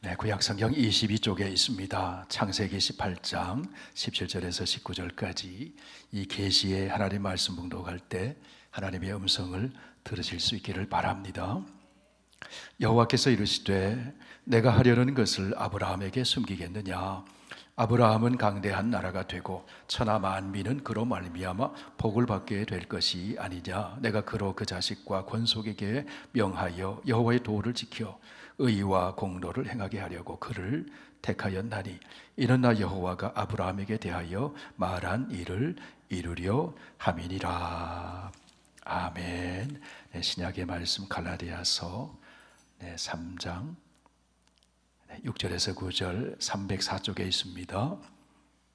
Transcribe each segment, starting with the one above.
네, 구약성경 22쪽에 있습니다. 창세기 18장 17절에서 19절까지 이 계시의 하나님 말씀 봉독할 때 하나님의 음성을 들으실 수 있기를 바랍니다. 여호와께서 이르시되 내가 하려는 것을 아브라함에게 숨기겠느냐? 아브라함은 강대한 나라가 되고 천하 만민은 그로 말미암아 복을 받게 될 것이 아니냐? 내가 그로 그 자식과 권속에게 명하여 여호와의 도를 지켜 의와 공로를 행하게 하려고 그를 택하였나니 이는 나 여호와가 아브라함에게 대하여 말한 일을 이루려 함이니라. 아멘. 네, 신약의 말씀 갈라디아서 3장 6절에서 9절 304쪽에 있습니다.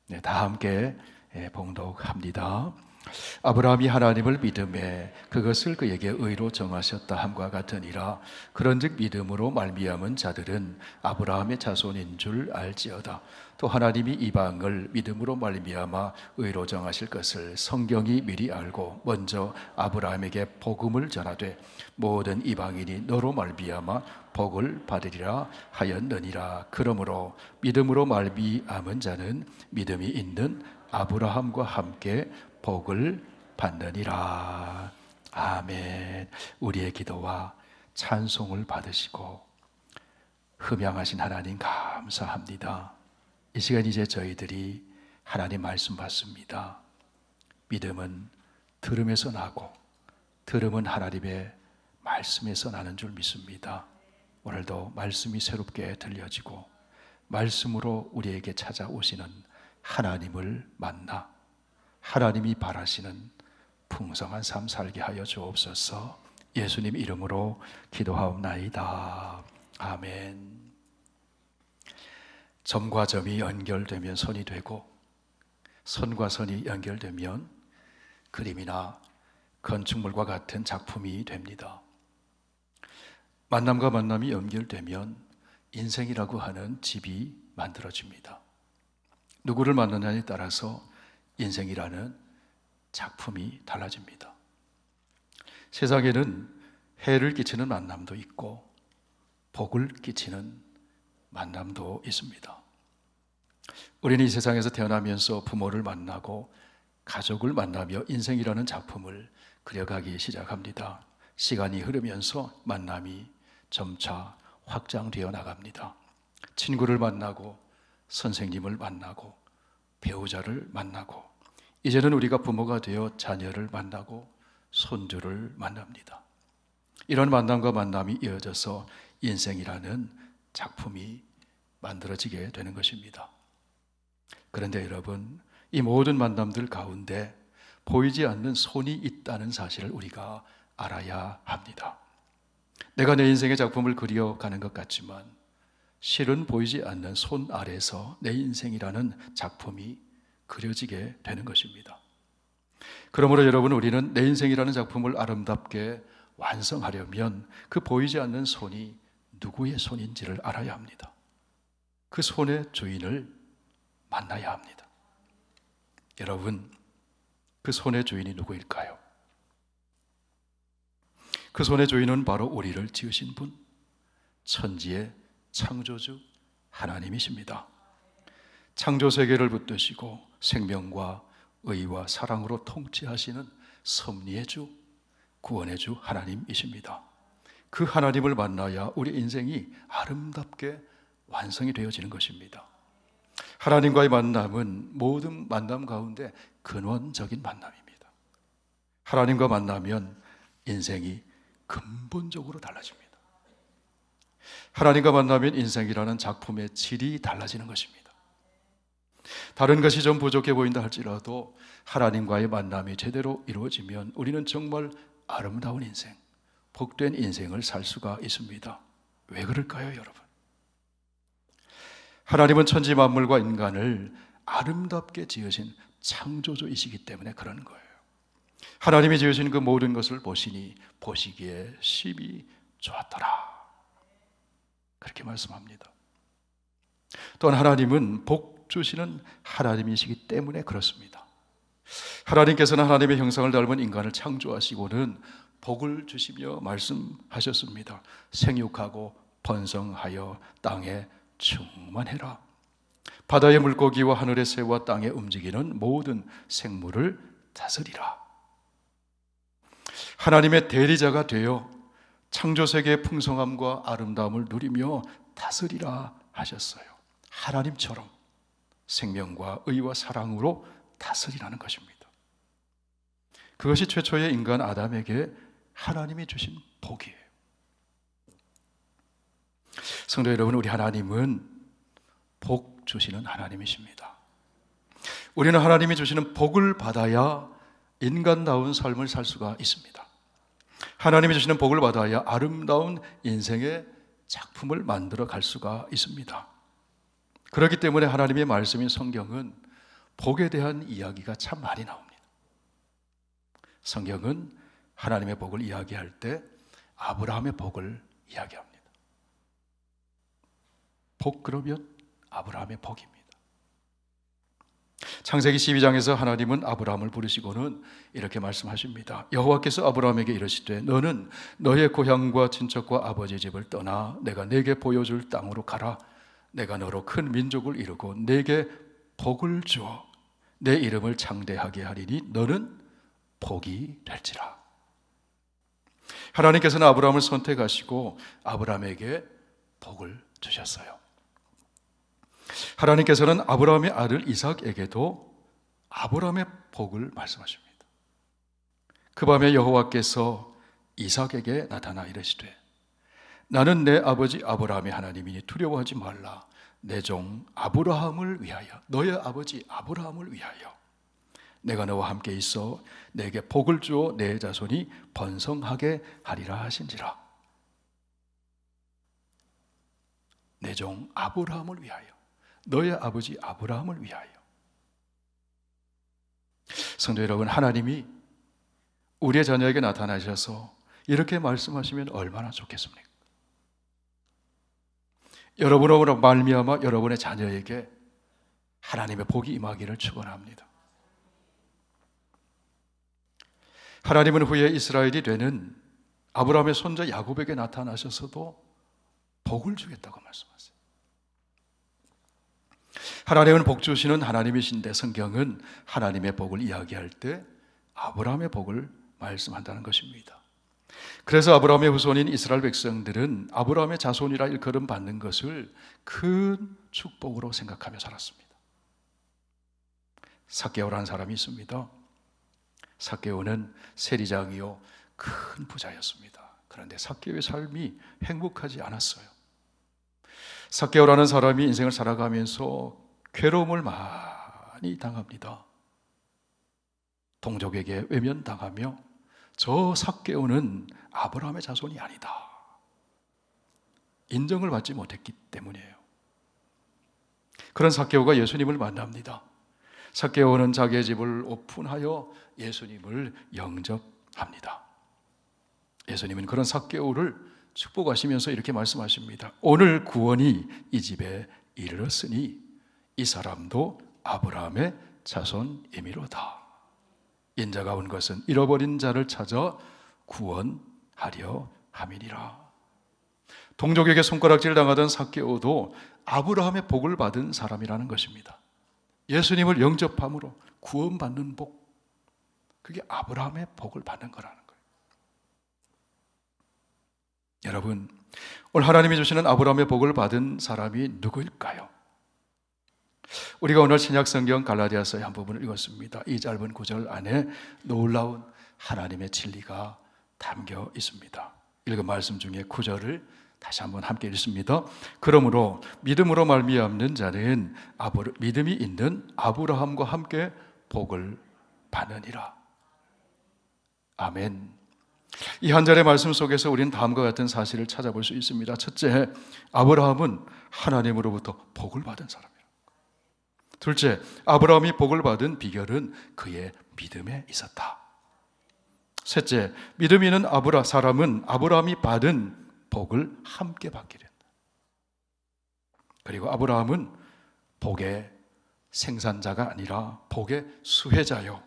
네, 다 함께 봉독합니다. 아브라함이 하나님을 믿음에 그것을 그에게 의로 정하셨다 함과 같으니라. 그런즉 믿음으로 말미암은 자들은 아브라함의 자손인 줄 알지어다. 또 하나님이 이방을 믿음으로 말미암아 의로 정하실 것을 성경이 미리 알고 먼저 아브라함에게 복음을 전하되 모든 이방인이 너로 말미암아 복을 받으리라 하였느니라. 그러므로 믿음으로 말미암은 자는 믿음이 있는 아브라함과 함께 복을 받느니라. 아멘. 우리의 기도와 찬송을 받으시고 흠양하신 하나님 감사합니다. 이 시간 이제 저희들이 하나님 말씀 받습니다. 믿음은 들음에서 나고 들음은 하나님의 말씀에서 나는 줄 믿습니다. 오늘도 말씀이 새롭게 들려지고 말씀으로 우리에게 찾아오시는 하나님을 만나 하나님이 바라시는 풍성한 삶 살게 하여 주옵소서. 예수님 이름으로 기도하옵나이다. 아멘. 점과 점이 연결되면 선이 되고 선과 선이 연결되면 그림이나 건축물과 같은 작품이 됩니다. 만남과 만남이 연결되면 인생이라고 하는 집이 만들어집니다. 누구를 만나냐에 따라서 인생이라는 작품이 달라집니다. 세상에는 해를 끼치는 만남도 있고 복을 끼치는 만남도 있습니다. 우리는 이 세상에서 태어나면서 부모를 만나고 가족을 만나며 인생이라는 작품을 그려가기 시작합니다. 시간이 흐르면서 만남이 점차 확장되어 나갑니다. 친구를 만나고 선생님을 만나고 배우자를 만나고 이제는 우리가 부모가 되어 자녀를 만나고 손주를 만납니다. 이런 만남과 만남이 이어져서 인생이라는 작품이 만들어지게 되는 것입니다. 그런데 여러분, 이 모든 만남들 가운데 보이지 않는 손이 있다는 사실을 우리가 알아야 합니다. 내가 내 인생의 작품을 그려가는 것 같지만 실은 보이지 않는 손 아래서 내 인생이라는 작품이 그려지게 되는 것입니다. 그러므로 여러분, 우리는 내 인생이라는 작품을 아름답게 완성하려면 그 보이지 않는 손이 누구의 손인지를 알아야 합니다. 그 손의 주인을 만나야 합니다. 여러분, 그 손의 주인이 누구일까요? 그 손의 주인은 바로 우리를 지으신 분, 천지의 창조주 하나님이십니다. 창조 세계를 붙드시고 생명과 의와 사랑으로 통치하시는 섭리의 주, 구원의 주 하나님이십니다. 그 하나님을 만나야 우리 인생이 아름답게 완성이 되어지는 것입니다. 하나님과의 만남은 모든 만남 가운데 근원적인 만남입니다. 하나님과 만나면 인생이 근본적으로 달라집니다. 하나님과 만나면 인생이라는 작품의 질이 달라지는 것입니다. 다른 것이 좀 부족해 보인다 할지라도 하나님과의 만남이 제대로 이루어지면 우리는 정말 아름다운 인생, 복된 인생을 살 수가 있습니다. 왜 그럴까요, 여러분? 하나님은 천지 만물과 인간을 아름답게 지으신 창조주이시기 때문에 그런 거예요. 하나님이 지으신 그 모든 것을 보시니 보시기에 심히 좋았더라. 그렇게 말씀합니다. 또한 하나님은 복 주시는 하나님이시기 때문에 그렇습니다. 하나님께서는 하나님의 형상을 닮은 인간을 창조하시고는 복을 주시며 말씀하셨습니다. 생육하고 번성하여 땅에 충만해라. 바다의 물고기와 하늘의 새와 땅에 움직이는 모든 생물을 다스리라. 하나님의 대리자가 되어 창조세계의 풍성함과 아름다움을 누리며 다스리라 하셨어요. 하나님처럼 생명과 의와 사랑으로 다스리라는 것입니다. 그것이 최초의 인간 아담에게 하나님이 주신 복이에요. 성도 여러분, 우리 하나님은 복 주시는 하나님이십니다. 우리는 하나님이 주시는 복을 받아야 인간다운 삶을 살 수가 있습니다. 하나님이 주시는 복을 받아야 아름다운 인생의 작품을 만들어 갈 수가 있습니다. 그렇기 때문에 하나님의 말씀인 성경은 복에 대한 이야기가 참 많이 나옵니다. 성경은 하나님의 복을 이야기할 때 아브라함의 복을 이야기합니다. 복 그러면 아브라함의 복입니다. 창세기 12장에서 하나님은 아브라함을 부르시고는 이렇게 말씀하십니다. 여호와께서 아브라함에게 이르시되 너는 너의 고향과 친척과 아버지 집을 떠나 내가 내게 보여줄 땅으로 가라. 내가 너로 큰 민족을 이루고 내게 복을 주어 내 이름을 창대하게 하리니 너는 복이 될지라. 하나님께서는 아브라함을 선택하시고 아브라함에게 복을 주셨어요. 하나님께서는 아브라함의 아들 이삭에게도 아브라함의 복을 말씀하십니다. 그 밤에 여호와께서 이삭에게 나타나 이르시되 나는 내 아버지 아브라함의 하나님이니 두려워하지 말라. 내 종 아브라함을 위하여, 너의 아버지 아브라함을 위하여 내가 너와 함께 있어 내게 복을 주어 내 자손이 번성하게 하리라 하신지라. 내 종 아브라함을 위하여, 너의 아버지 아브라함을 위하여. 성도 여러분, 하나님이 우리의 자녀에게 나타나셔서 이렇게 말씀하시면 얼마나 좋겠습니까? 여러분으로 말미암아 여러분의 자녀에게 하나님의 복이 임하기를 축원합니다. 하나님은 후에 이스라엘이 되는 아브라함의 손자 야곱에게 나타나셔서도 복을 주겠다고 말씀하세요. 하나님은 복 주시는 하나님이신데 성경은 하나님의 복을 이야기할 때 아브라함의 복을 말씀한다는 것입니다. 그래서 아브라함의 후손인 이스라엘 백성들은 아브라함의 자손이라 일컬음 받는 것을 큰 축복으로 생각하며 살았습니다. 삭개오라는 사람이 있습니다. 삭개오는 세리장이요 큰 부자였습니다. 그런데 삭개오의 삶이 행복하지 않았어요. 삭개오라는 사람이 인생을 살아가면서 괴로움을 많이 당합니다. 동족에게 외면당하며 저 삭개오는 아브라함의 자손이 아니다, 인정을 받지 못했기 때문이에요. 그런 삭개오가 예수님을 만납니다. 삭개오는 자기의 집을 오픈하여 예수님을 영접합니다. 예수님은 그런 삭개오를 축복하시면서 이렇게 말씀하십니다. 오늘 구원이 이 집에 이르렀으니 이 사람도 아브라함의 자손이미로다. 인자가 온 것은 잃어버린 자를 찾아 구원하려 함이니라. 동족에게 손가락질 당하던 삭개오도 아브라함의 복을 받은 사람이라는 것입니다. 예수님을 영접함으로 구원받는 복, 그게 아브라함의 복을 받는 거라는 거예요. 여러분, 오늘 하나님이 주시는 아브라함의 복을 받은 사람이 누구일까요? 우리가 오늘 신약성경 갈라디아서의 한 부분을 읽었습니다. 이 짧은 구절 안에 놀라운 하나님의 진리가 담겨 있습니다. 읽은 말씀 중에 구절을 다시 한번 함께 읽습니다. 그러므로 믿음으로 말미암는 자는 믿음이 있는 아브라함과 함께 복을 받느니라. 아멘. 이 한 절의 말씀 속에서 우리는 다음과 같은 사실을 찾아볼 수 있습니다. 첫째, 아브라함은 하나님으로부터 복을 받은 사람이에요. 둘째, 아브라함이 복을 받은 비결은 그의 믿음에 있었다. 셋째, 믿음이 있는 사람은 아브라함이 받은 복을 함께 받게 된다. 그리고 아브라함은 복의 생산자가 아니라 복의 수혜자요,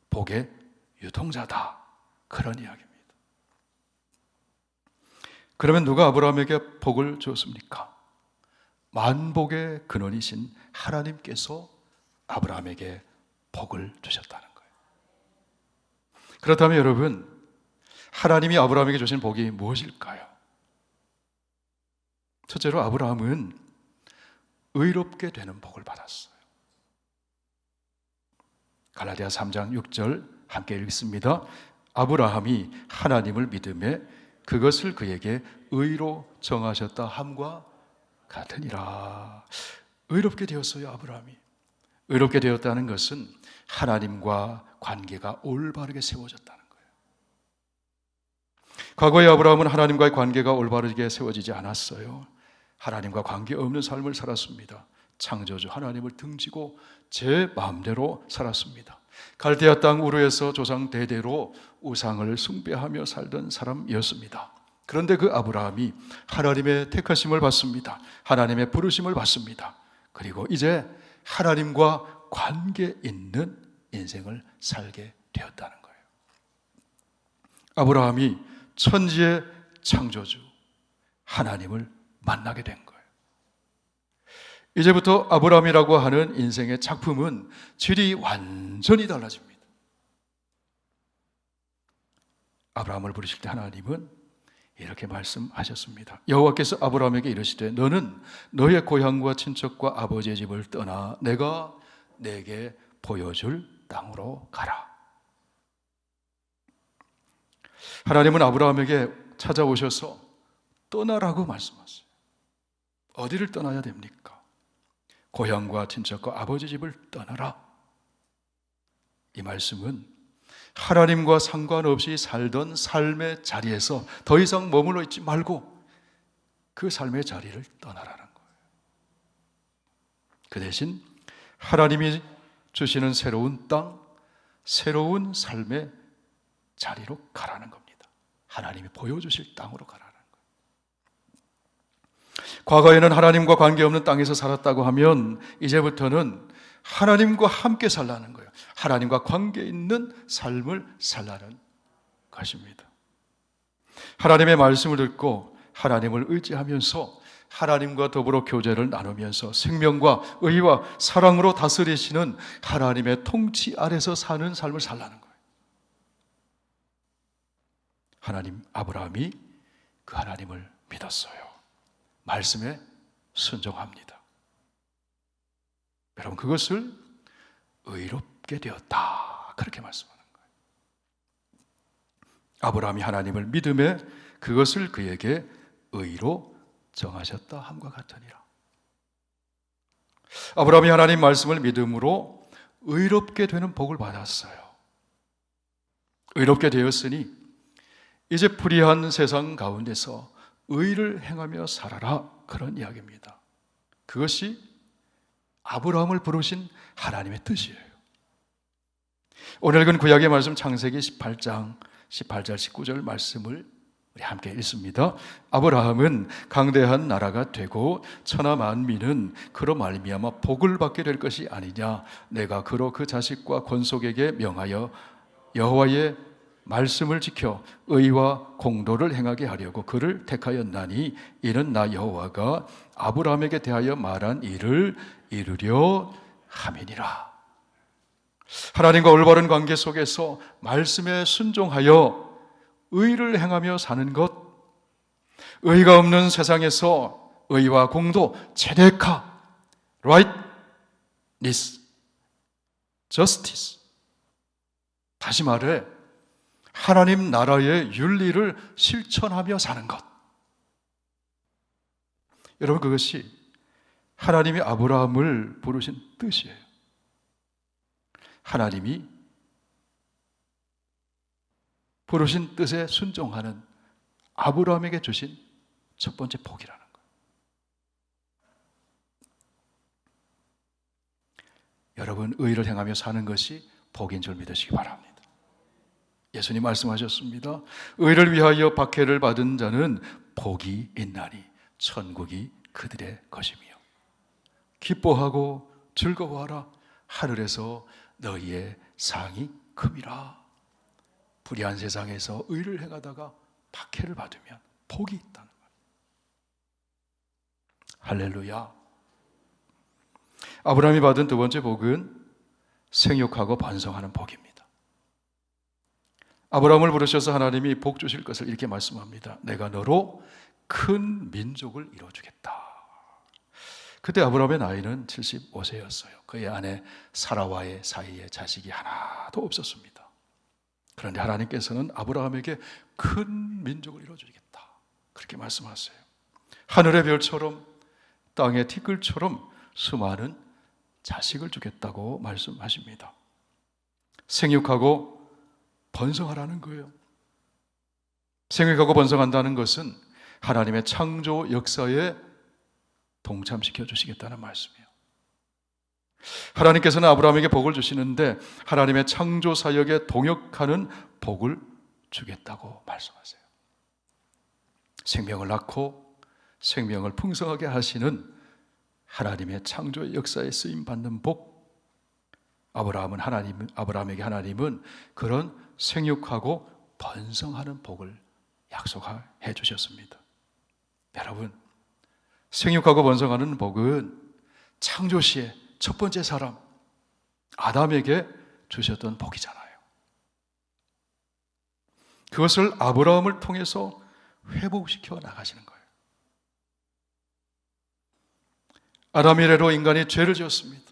복의 유통자다. 그런 이야기입니다. 그러면 누가 아브라함에게 복을 주었습니까? 만복의 근원이신 하나님께서 아브라함에게 복을 주셨다는 거예요. 그렇다면 여러분, 하나님이 아브라함에게 주신 복이 무엇일까요? 첫째로 아브라함은 의롭게 되는 복을 받았어요. 갈라디아 3장 6절 함께 읽습니다. 아브라함이 하나님을 믿음에 그것을 그에게 의로 정하셨다 함과 같으니라. 의롭게 되었어요, 아브라함이. 의롭게 되었다는 것은 하나님과 관계가 올바르게 세워졌다는 거예요. 과거에 아브라함은 하나님과의 관계가 올바르게 세워지지 않았어요. 하나님과 관계없는 삶을 살았습니다. 창조주 하나님을 등지고 제 마음대로 살았습니다. 갈대아 땅 우르에서 조상 대대로 우상을 숭배하며 살던 사람이었습니다. 그런데 그 아브라함이 하나님의 택하심을 받습니다. 하나님의 부르심을 받습니다. 그리고 이제 하나님과 관계 있는 인생을 살게 되었다는 거예요. 아브라함이 천지의 창조주 하나님을 만나게 된 거예요. 이제부터 아브라함이라고 하는 인생의 작품은 질이 완전히 달라집니다. 아브라함을 부르실 때 하나님은 이렇게 말씀하셨습니다. 여호와께서 아브라함에게 이르시되 너는 너의 고향과 친척과 아버지의 집을 떠나 내가 내게 보여줄 땅으로 가라. 하나님은 아브라함에게 찾아오셔서 떠나라고 말씀하세요. 어디를 떠나야 됩니까? 고향과 친척과 아버지 집을 떠나라. 이 말씀은 하나님과 상관없이 살던 삶의 자리에서 더 이상 머물러 있지 말고 그 삶의 자리를 떠나라는 거예요. 그 대신 하나님이 주시는 새로운 땅, 새로운 삶의 자리로 가라는 겁니다. 하나님이 보여주실 땅으로 가라는 거예요. 과거에는 하나님과 관계없는 땅에서 살았다고 하면 이제부터는 하나님과 함께 살라는 거예요. 하나님과 관계 있는 삶을 살라는 것입니다. 하나님의 말씀을 듣고 하나님을 의지하면서 하나님과 더불어 교제를 나누면서 생명과 의와 사랑으로 다스리시는 하나님의 통치 아래서 사는 삶을 살라는 거예요. 하나님, 아브라함이 그 하나님을 믿었어요. 말씀에 순종합니다. 여러분, 그것을 의롭게 되었다, 그렇게 말씀하는 거예요. 아브라함이 하나님을 믿음에 그것을 그에게 의로 정하셨다 함과 같으니라. 아브라함이 하나님 말씀을 믿음으로 의롭게 되는 복을 받았어요. 의롭게 되었으니 이제 불의한 세상 가운데서 의를 행하며 살아라, 그런 이야기입니다. 그것이 아브라함을 부르신 하나님의 뜻이에요. 오늘 읽은 구약의 말씀 창세기 18장 18절 19절 말씀을 우리 함께 읽습니다. 아브라함은 강대한 나라가 되고 천하 만민은 그로 말미암아 복을 받게 될 것이 아니냐. 내가 그로 그 자식과 권속에게 명하여 여호와의 말씀을 지켜 의와 공도를 행하게 하려고 그를 택하였나니 이는 나 여호와가 아브라함에게 대하여 말한 일을 이루려 함이니라. 하나님과 올바른 관계 속에서 말씀에 순종하여 의를 행하며 사는 것, 의가 없는 세상에서 의와 공도, 제데카, rightness, justice, 다시 말해 하나님 나라의 윤리를 실천하며 사는 것. 여러분, 그것이 하나님이 아브라함을 부르신 뜻이에요. 하나님이 부르신 뜻에 순종하는 아브라함에게 주신 첫 번째 복이라는 거예요. 여러분, 의를 행하며 사는 것이 복인 줄 믿으시기 바랍니다. 예수님 말씀하셨습니다. 의를 위하여 박해를 받은 자는 복이 있나니 천국이 그들의 것이며 기뻐하고 즐거워하라. 하늘에서 너희의 상이 큼이라. 불의한 세상에서 의를 행하다가 박해를 받으면 복이 있다는 거예요. 할렐루야. 아브라함이 받은 두 번째 복은 생육하고 번성하는 복입니다. 아브라함을 부르셔서 하나님이 복 주실 것을 이렇게 말씀합니다. 내가 너로 큰 민족을 이루어주겠다. 그때 아브라함의 나이는 75세였어요. 그의 아내 사라와의 사이에 자식이 하나도 없었습니다. 그런데 하나님께서는 아브라함에게 큰 민족을 이루어주겠다, 그렇게 말씀하세요. 하늘의 별처럼 땅의 티끌처럼 수많은 자식을 주겠다고 말씀하십니다. 생육하고 번성하라는 거예요. 생육하고 번성한다는 것은 하나님의 창조 역사에 동참시켜 주시겠다는 말씀이에요. 하나님께서는 아브라함에게 복을 주시는데 하나님의 창조 사역에 동역하는 복을 주겠다고 말씀하세요. 생명을 낳고 생명을 풍성하게 하시는 하나님의 창조 역사에 쓰임 받는 복, 아브라함에게 하나님은 그런 생육하고 번성하는 복을 약속해 주셨습니다. 여러분, 생육하고 번성하는 복은 창조시의 첫 번째 사람 아담에게 주셨던 복이잖아요. 그것을 아브라함을 통해서 회복시켜 나가시는 거예요. 아담 이래로 인간이 죄를 지었습니다.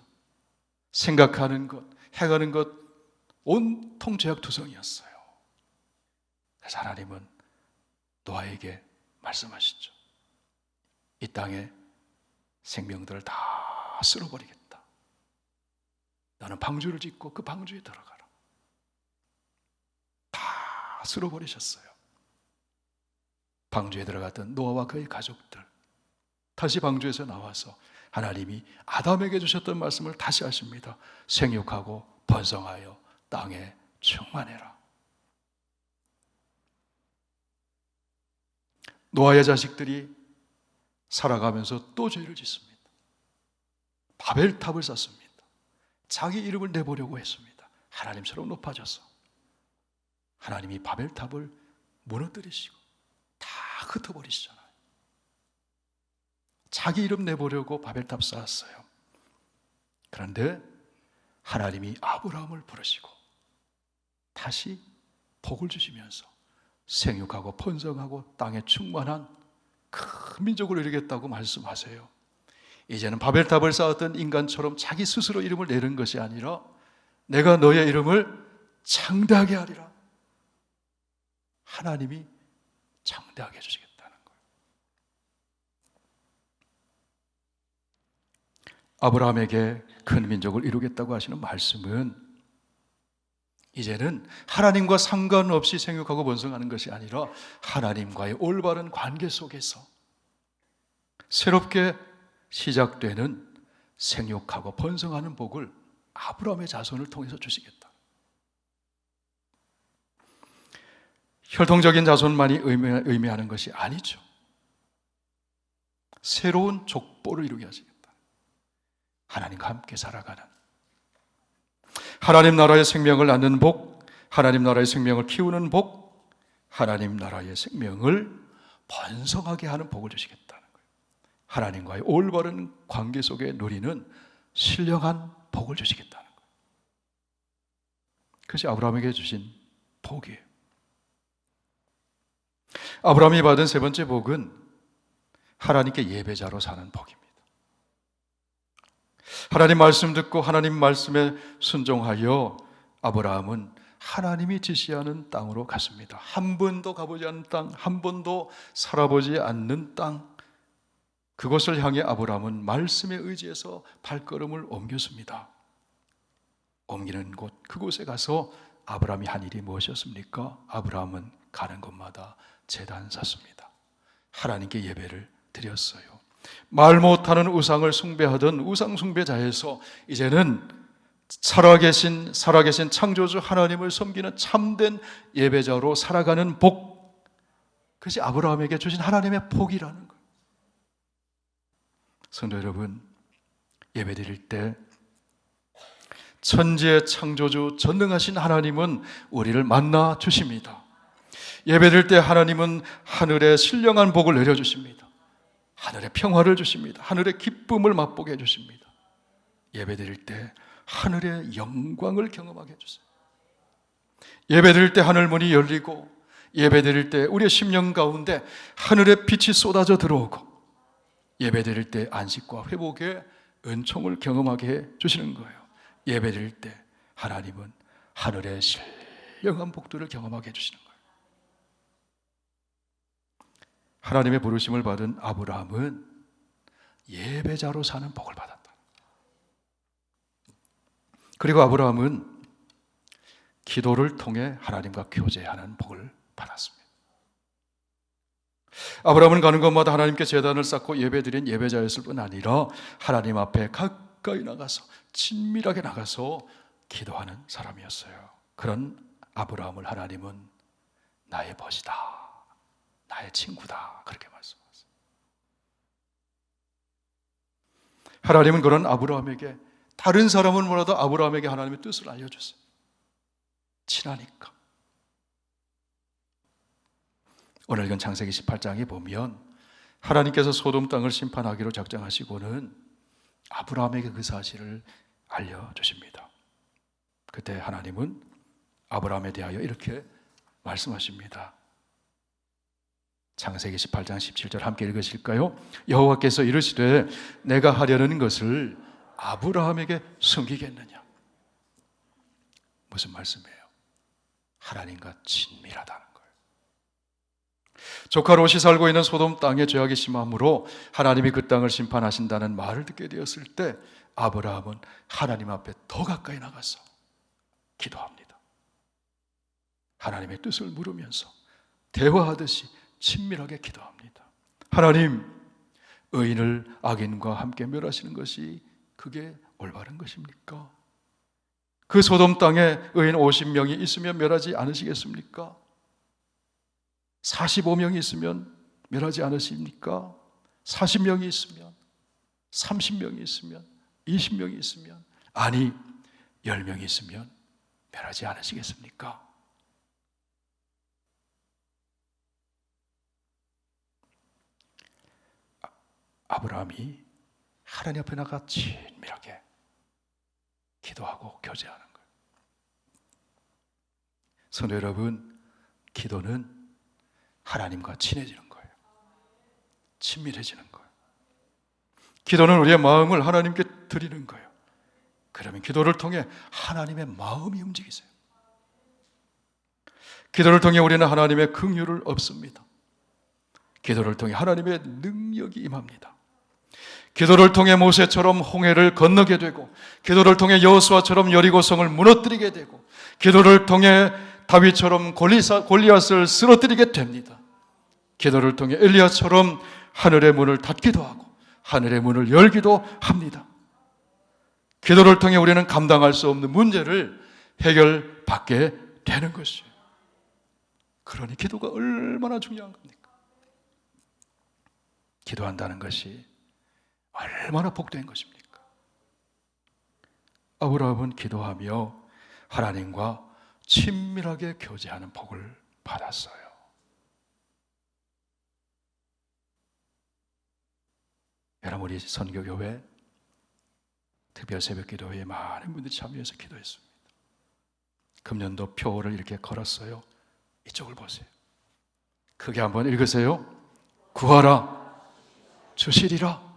생각하는 것, 행하는 것 온통 죄악투성이었어요. 그래서 하나님은 노아에게 말씀하시죠. 이 땅에 생명들을 다 쓸어버리겠다. 너는 방주를 짓고 그 방주에 들어가라. 다 쓸어버리셨어요. 방주에 들어갔던 노아와 그의 가족들, 다시 방주에서 나와서 하나님이 아담에게 주셨던 말씀을 다시 하십니다. 생육하고 번성하여 땅에 충만해라. 노아의 자식들이 살아가면서 또 죄를 짓습니다. 바벨탑을 쌓습니다. 자기 이름을 내보려고 했습니다. 하나님처럼 높아져서 하나님이 바벨탑을 무너뜨리시고 다 흩어버리시잖아요. 자기 이름 내보려고 바벨탑 쌓았어요. 그런데 하나님이 아브라함을 부르시고 다시 복을 주시면서 생육하고 번성하고 땅에 충만한 큰 민족을 이루겠다고 말씀하세요. 이제는 바벨탑을 쌓았던 인간처럼 자기 스스로 이름을 내는 것이 아니라 내가 너의 이름을 창대하게 하리라. 하나님이 창대하게 해주시겠다는 거예요. 아브라함에게 큰 민족을 이루겠다고 하시는 말씀은 이제는 하나님과 상관없이 생육하고 번성하는 것이 아니라 하나님과의 올바른 관계 속에서 새롭게 시작되는 생육하고 번성하는 복을 아브라함의 자손을 통해서 주시겠다. 혈통적인 자손만이 의미하는 것이 아니죠. 새로운 족보를 이루게 하시겠다. 하나님과 함께 살아가는, 하나님 나라의 생명을 낳는 복, 하나님 나라의 생명을 키우는 복, 하나님 나라의 생명을 번성하게 하는 복을 주시겠다는 거예요. 하나님과의 올바른 관계 속에 누리는 신령한 복을 주시겠다는 거예요. 그것이 아브라함에게 주신 복이에요. 아브라함이 받은 세 번째 복은 하나님께 예배자로 사는 복입니다. 하나님 말씀 듣고 하나님 말씀에 순종하여 아브라함은 하나님이 지시하는 땅으로 갔습니다. 한 번도 가보지 않은 땅, 한 번도 살아보지 않는 땅, 그것을 향해 아브라함은 말씀에 의지해서 발걸음을 옮겼습니다. 옮기는 곳, 그곳에 가서 아브라함이 한 일이 무엇이었습니까? 아브라함은 가는 곳마다 제단 샀습니다. 하나님께 예배를 드렸어요. 말 못하는 우상을 숭배하던 우상 숭배자에서 이제는 살아계신 창조주 하나님을 섬기는 참된 예배자로 살아가는 복, 그것이 아브라함에게 주신 하나님의 복이라는 거예요. 성도 여러분, 예배 드릴 때 천지의 창조주 전능하신 하나님은 우리를 만나 주십니다. 예배드릴 때 하나님은 하늘의 신령한 복을 내려주십니다. 하늘의 평화를 주십니다. 하늘의 기쁨을 맛보게 해주십니다. 예배드릴 때 하늘의 영광을 경험하게 해주세요. 예배드릴 때 하늘 문이 열리고, 예배드릴 때 우리의 심령 가운데 하늘의 빛이 쏟아져 들어오고, 예배드릴 때 안식과 회복의 은총을 경험하게 해주시는 거예요. 예배드릴 때 하나님은 하늘의 신령한 복들을 경험하게 해주시는 거예요. 하나님의 부르심을 받은 아브라함은 예배자로 사는 복을 받았다. 그리고 아브라함은 기도를 통해 하나님과 교제하는 복을 받았습니다. 아브라함은 가는 곳마다 하나님께 제단을 쌓고 예배드린 예배자였을 뿐 아니라 하나님 앞에 가까이 나가서, 친밀하게 나가서 기도하는 사람이었어요. 그런 아브라함을 하나님은 나의 벗이다, 나의 친구다, 그렇게 말씀하셨어요. 하나님은 그런 아브라함에게, 다른 사람은 몰라도 아브라함에게 하나님의 뜻을 알려줬어요. 친하니까. 오늘 읽은 창세기 18장에 보면 하나님께서 소돔 땅을 심판하기로 작정하시고는 아브라함에게 그 사실을 알려주십니다. 그때 하나님은 아브라함에 대하여 이렇게 말씀하십니다. 창세기 18장 17절 함께 읽으실까요? 여호와께서 이르시되 내가 하려는 것을 아브라함에게 숨기겠느냐? 무슨 말씀이에요? 하나님과 친밀하다는 거예요. 조카 롯이 살고 있는 소돔 땅에 죄악이 심함으로 하나님이 그 땅을 심판하신다는 말을 듣게 되었을 때 아브라함은 하나님 앞에 더 가까이 나가서 기도합니다. 하나님의 뜻을 물으면서 대화하듯이 친밀하게 기도합니다. 하나님, 의인을 악인과 함께 멸하시는 것이 그게 올바른 것입니까? 그 소돔 땅에 의인 50명이 있으면 멸하지 않으시겠습니까? 45명이 있으면 멸하지 않으십니까? 40명이 있으면, 30명이 있으면, 20명이 있으면, 아니 10명이 있으면 멸하지 않으시겠습니까? 아브라함이 하나님 앞에 나가 친밀하게 기도하고 교제하는 거예요. 성도 여러분, 기도는 하나님과 친해지는 거예요. 친밀해지는 거예요. 기도는 우리의 마음을 하나님께 드리는 거예요. 그러면 기도를 통해 하나님의 마음이 움직이세요. 기도를 통해 우리는 하나님의 긍휼을 얻습니다. 기도를 통해 하나님의 능력이 임합니다. 기도를 통해 모세처럼 홍해를 건너게 되고, 기도를 통해 여호수아처럼 여리고성을 무너뜨리게 되고, 기도를 통해 다윗처럼 골리앗을 쓰러뜨리게 됩니다. 기도를 통해 엘리야처럼 하늘의 문을 닫기도 하고 하늘의 문을 열기도 합니다. 기도를 통해 우리는 감당할 수 없는 문제를 해결받게 되는 것이에요. 그러니 기도가 얼마나 중요한 겁니까? 기도한다는 것이 얼마나 복된 것입니까? 아브라함은 기도하며 하나님과 친밀하게 교제하는 복을 받았어요. 여러분, 우리 선교교회 특별 새벽기도회에 많은 분들이 참여해서 기도했습니다. 금년도 표를 이렇게 걸었어요. 이쪽을 보세요. 크게 한번 읽으세요. 구하라 주시리라.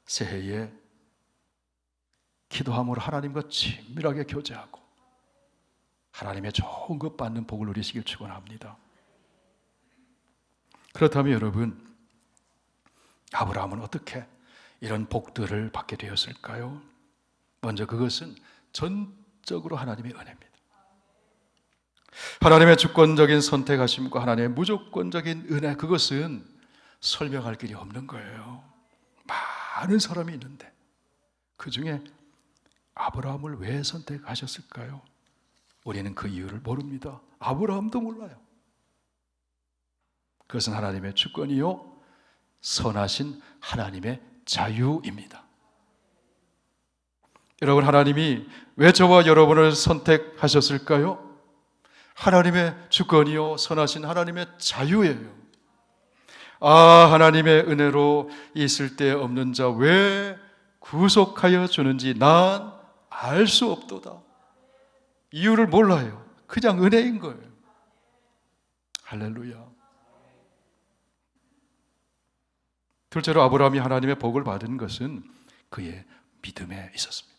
새해에 기도함으로 하나님과 친밀하게 교제하고 하나님의 좋은 것 받는 복을 누리시길 축원합니다. 그렇다면 여러분, 아브라함은 어떻게 이런 복들을 받게 되었을까요? 먼저 그것은 전적으로 하나님의 은혜입니다. 하나님의 주권적인 선택하심과 하나님의 무조건적인 은혜, 그것은 설명할 길이 없는 거예요. 많은 사람이 있는데 그 중에 아브라함을 왜 선택하셨을까요? 우리는 그 이유를 모릅니다. 아브라함도 몰라요. 그것은 하나님의 주권이요 선하신 하나님의 자유입니다. 여러분, 하나님이 왜 저와 여러분을 선택하셨을까요? 하나님의 주권이요 선하신 하나님의 자유예요. 하나님의 은혜로 있을 때 없는 자 왜 구속하여 주는지 난 알 수 없도다. 이유를 몰라요. 그냥 은혜인 거예요. 할렐루야. 둘째로 아브라함이 하나님의 복을 받은 것은 그의 믿음에 있었습니다.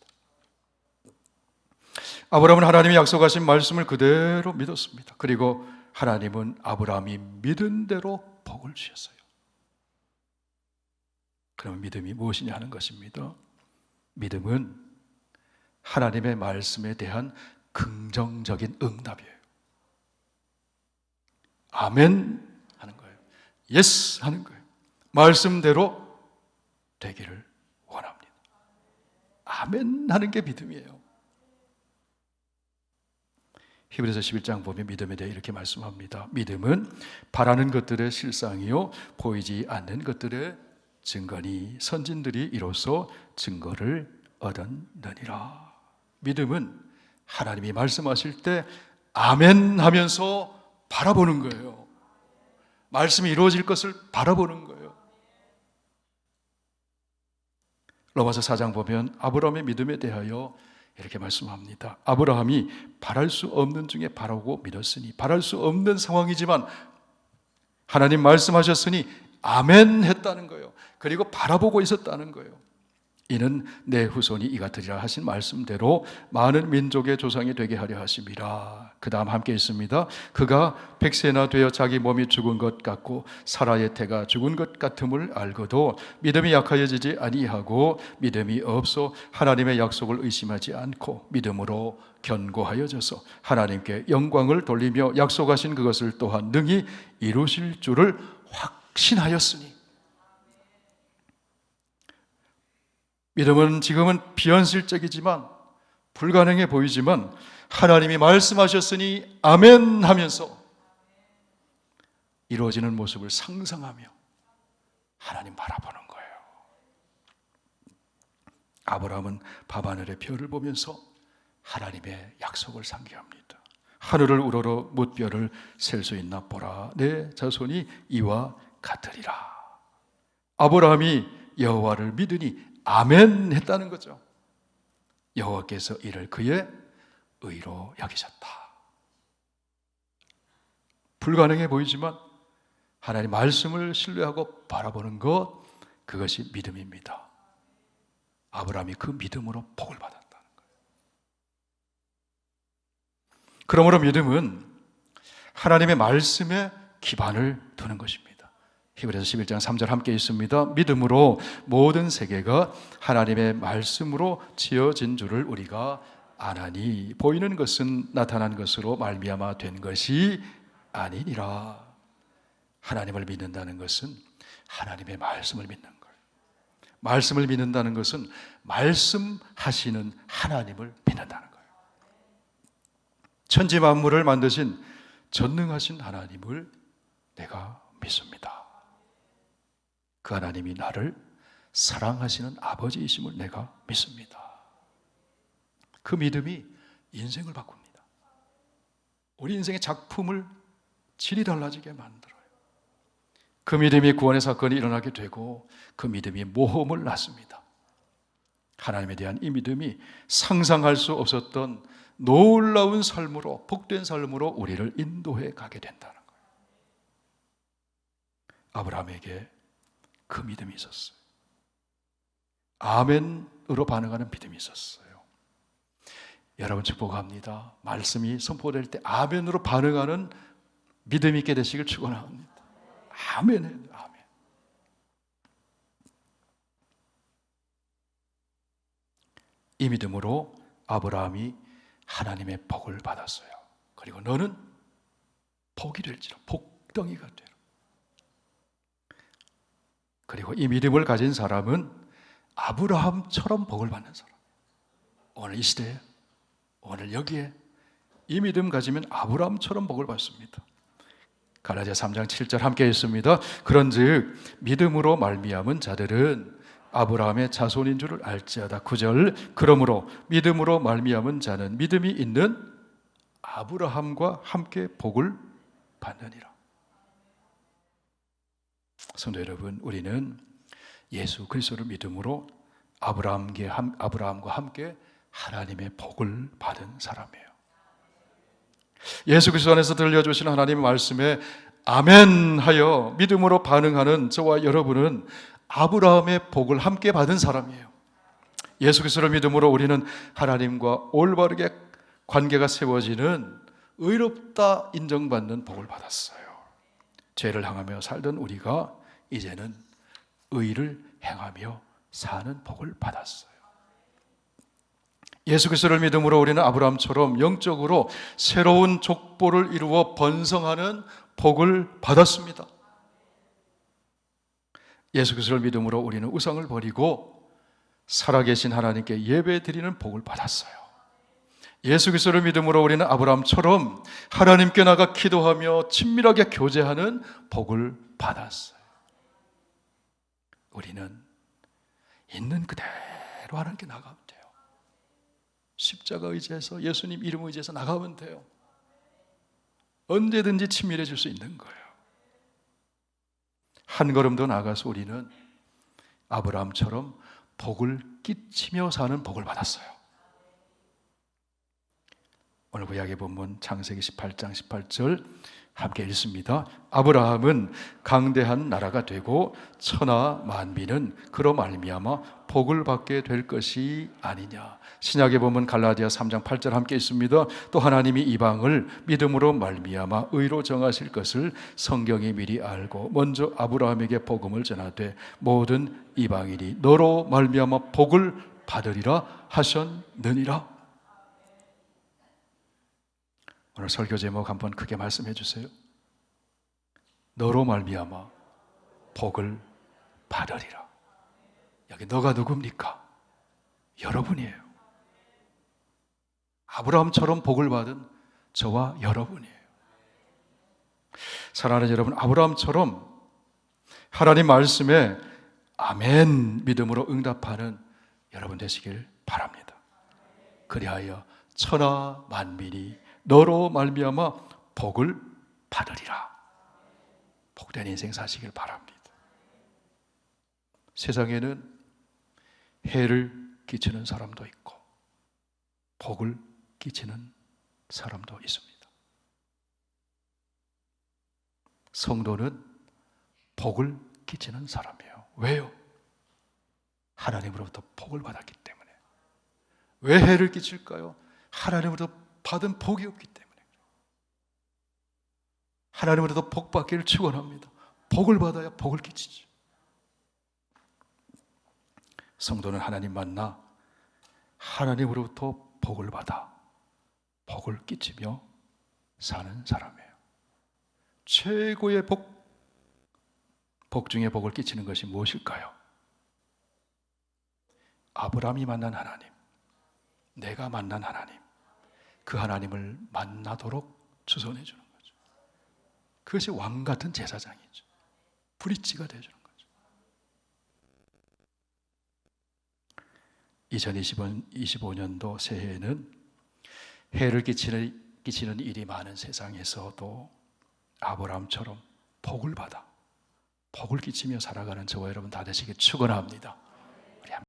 아브라함은 하나님이 약속하신 말씀을 그대로 믿었습니다. 그리고 하나님은 아브라함이 믿은 대로 복을 주셨어요. 그럼 믿음이 무엇이냐 하는 것입니다. 믿음은 하나님의 말씀에 대한 긍정적인 응답이에요. 아멘 하는 거예요. 예스 하는 거예요. 말씀대로 되기를 원합니다. 아멘 하는 게 믿음이에요. 히브리서 11장 보면 믿음에 대해 이렇게 말씀합니다. 믿음은 바라는 것들의 실상이요 보이지 않는 것들의 증거니 선진들이 이로써 증거를 얻었느니라. 믿음은 하나님이 말씀하실 때 아멘 하면서 바라보는 거예요. 말씀이 이루어질 것을 바라보는 거예요. 로마서 4장 보면 아브라함의 믿음에 대하여 이렇게 말씀합니다. 아브라함이 바랄 수 없는 중에 바라고 믿었으니, 바랄 수 없는 상황이지만 하나님 말씀하셨으니 아멘 했다는 거예요. 그리고 바라보고 있었다는 거예요. 이는 내 후손이 이 같으리라 하신 말씀대로 많은 민족의 조상이 되게 하려 하심이라. 그 다음 함께 있습니다. 그가 백세나 되어 자기 몸이 죽은 것 같고 사라의 태가 죽은 것 같음을 알고도 믿음이 약하여지지 아니하고 믿음이 없어 하나님의 약속을 의심하지 않고 믿음으로 견고하여져서 하나님께 영광을 돌리며 약속하신 그것을 또한 능히 이루실 줄을 확신하였으니. 믿음은 지금은 비현실적이지만 불가능해 보이지만 하나님이 말씀하셨으니 아멘 하면서 이루어지는 모습을 상상하며 하나님 바라보는 거예요. 아브라함은 밤하늘의 별을 보면서 하나님의 약속을 상기합니다. 하늘을 우러러 뭇별을 셀 수 있나 보라. 내 자손이 이와 같으리라. 아브라함이 여호와를 믿으니 아멘 했다는 거죠. 여호와께서 이를 그의 의로 여기셨다. 불가능해 보이지만 하나님 말씀을 신뢰하고 바라보는 것, 그것이 믿음입니다. 아브라함이 그 믿음으로 복을 받았다는 거예요. 그러므로 믿음은 하나님의 말씀에 기반을 두는 것입니다. 히브리서 11장 3절 함께 있습니다. 믿음으로 모든 세계가 하나님의 말씀으로 지어진 줄을 우리가 아나니 보이는 것은 나타난 것으로 말미암아 된 것이 아니니라. 하나님을 믿는다는 것은 하나님의 말씀을 믿는 거예요. 말씀을 믿는다는 것은 말씀하시는 하나님을 믿는다는 거예요. 천지 만물을 만드신 전능하신 하나님을 내가 믿습니다. 그 하나님이 나를 사랑하시는 아버지이심을 내가 믿습니다. 그 믿음이 인생을 바꿉니다. 우리 인생의 작품을 질이 달라지게 만들어요. 그 믿음이 구원의 사건이 일어나게 되고 그 믿음이 모험을 낳습니다. 하나님에 대한 이 믿음이 상상할 수 없었던 놀라운 삶으로, 복된 삶으로 우리를 인도해 가게 된다는 거예요. 아브라함에게 그 믿음이 있었어요. 아멘으로 반응하는 믿음이 있었어요. 여러분 축복합니다. 말씀이 선포될 때 아멘으로 반응하는 믿음 있게 되시길 축원합니다. 아멘이에요. 아멘. 이 믿음으로 아브라함이 하나님의 복을 받았어요. 그리고 너는 복이 될지라, 복덩이가 되라. 그리고 이 믿음을 가진 사람은 아브라함처럼 복을 받는 사람. 오늘 이 시대에, 오늘 여기에 이 믿음 가지면 아브라함처럼 복을 받습니다. 갈라디아 3장 7절 함께 있습니다. 그런즉 믿음으로 말미암은 자들은 아브라함의 자손인 줄을 알지어다. 9절 그러므로 믿음으로 말미암은 자는 믿음이 있는 아브라함과 함께 복을 받느니라. 성도 여러분, 우리는 예수 그리스도를 믿음으로 아브라함과 함께 하나님의 복을 받은 사람이에요. 예수 그리스도 안에서 들려주신 하나님의 말씀에 아멘 하여 믿음으로 반응하는 저와 여러분은 아브라함의 복을 함께 받은 사람이에요. 예수 그리스도를 믿음으로 우리는 하나님과 올바르게 관계가 세워지는 의롭다 인정받는 복을 받았어요. 죄를 행하며 살던 우리가 이제는 의를 행하며 사는 복을 받았어요. 예수 그리스도를 믿음으로 우리는 아브라함처럼 영적으로 새로운 족보를 이루어 번성하는 복을 받았습니다. 예수 그리스도를 믿음으로 우리는 우상을 버리고 살아계신 하나님께 예배드리는 복을 받았어요. 예수 그리스도를 믿음으로 우리는 아브라함처럼 하나님께 나가 기도하며 친밀하게 교제하는 복을 받았어요. 우리는 있는 그대로 하나님께 나가면 돼요. 십자가 의지해서 예수님 이름 의지해서 나가면 돼요. 언제든지 친밀해질 수 있는 거예요. 한 걸음 더 나아가서 우리는 아브라함처럼 복을 끼치며 사는 복을 받았어요. 오늘 구약의 본문 창세기 18장 18절 함께 읽습니다. 아브라함은 강대한 나라가 되고 천하 만민은 그로 말미암아 복을 받게 될 것이 아니냐. 신약의 본문 갈라디아 3장 8절 함께 있습니다. 또 하나님이 이방을 믿음으로 말미암아 의로 정하실 것을 성경이 미리 알고 먼저 아브라함에게 복음을 전하되 모든 이방인이 너로 말미암아 복을 받으리라 하셨느니라. 오늘 설교 제목 한번 크게 말씀해 주세요. 너로 말미암아 복을 받으리라. 여기 너가 누굽니까? 여러분이에요. 아브라함처럼 복을 받은 저와 여러분이에요. 사랑하는 여러분, 아브라함처럼 하나님 말씀에 아멘 믿음으로 응답하는 여러분 되시길 바랍니다. 그리하여 천하 만민이 너로 말미암아 복을 받으리라. 복된 인생 사시길 바랍니다. 세상에는 해를 끼치는 사람도 있고 복을 끼치는 사람도 있습니다. 성도는 복을 끼치는 사람이에요. 왜요? 하나님으로부터 복을 받았기 때문에. 왜 해를 끼칠까요? 하나님으로부터 받은 복이 없기 때문에. 하나님으로부터 복 받기를 축원합니다. 복을 받아야 복을 끼치죠. 성도는 하나님 만나 하나님으로부터 복을 받아 복을 끼치며 사는 사람이에요. 최고의 복 중에 복을 끼치는 것이 무엇일까요? 아브라함이 만난 하나님, 내가 만난 하나님, 그 하나님을 만나도록 주선해 주는 거죠. 그것이 왕 같은 제사장이죠. 브릿지가 되어주는 거죠. 2025년도 새해에는 해를 끼치는 일이 많은 세상에서도 아브라함처럼 복을 받아 복을 끼치며 살아가는 저와 여러분 다 되시길 축원합니다.